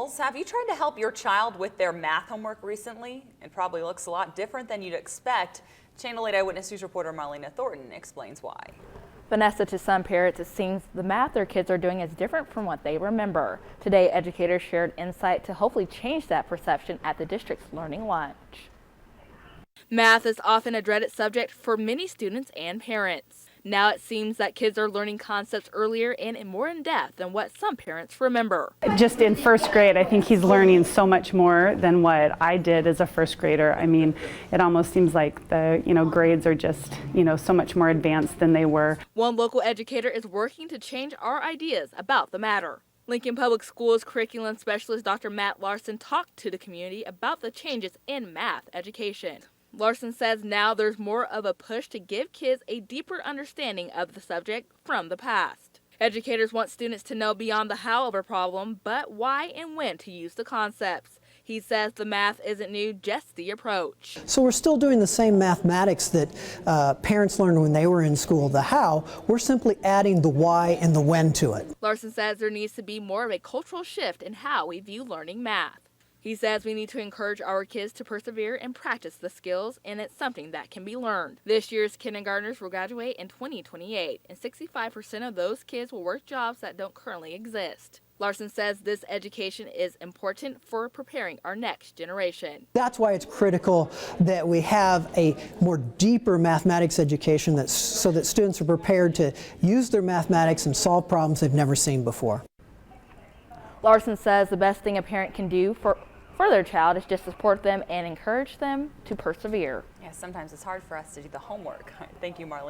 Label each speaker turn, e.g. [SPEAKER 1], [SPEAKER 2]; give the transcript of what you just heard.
[SPEAKER 1] Have you tried to help your child with their math homework recently? It probably looks a lot different than you'd expect. Channel 8 Eyewitness News reporter Marlena Thornton explains why.
[SPEAKER 2] Vanessa, to some parents, it seems the math their kids are doing is different from what they remember. Today, educators shared insight to hopefully change that perception at the district's Learning Lunch. Math is often a dreaded subject for many students and parents. Now it seems that kids are learning concepts earlier and more in depth than what some parents remember.
[SPEAKER 3] Just in first grade, I think he's learning so much more than what I did as a first grader. I mean, it almost seems like the grades are just so much more advanced than they were.
[SPEAKER 2] One local educator is working to change our ideas about the matter. Lincoln Public Schools curriculum specialist Dr. Matt Larson talked to the community about the changes in math education. Larson says now there's more of a push to give kids a deeper understanding of the subject from the past. Educators want students to know beyond the how of a problem, but why and when to use the concepts. He says the math isn't new, just the approach.
[SPEAKER 4] So we're still doing the same mathematics that parents learned when they were in school, the how. We're simply adding the why and the when to it.
[SPEAKER 2] Larson says there needs to be more of a cultural shift in how we view learning math. He says we need to encourage our kids to persevere and practice the skills, and it's something that can be learned. This year's kindergartners will graduate in 2028, and 65% of those kids will work jobs that don't currently exist. Larson says this education is important for preparing our next generation.
[SPEAKER 4] That's why it's critical that we have a more deeper mathematics education so that students are prepared to use their mathematics and solve problems they've never seen before.
[SPEAKER 2] Larson says the best thing a parent can do for their child is just support them and encourage them to persevere.
[SPEAKER 1] Yeah, sometimes it's hard for us to do the homework. Thank you, Marlene.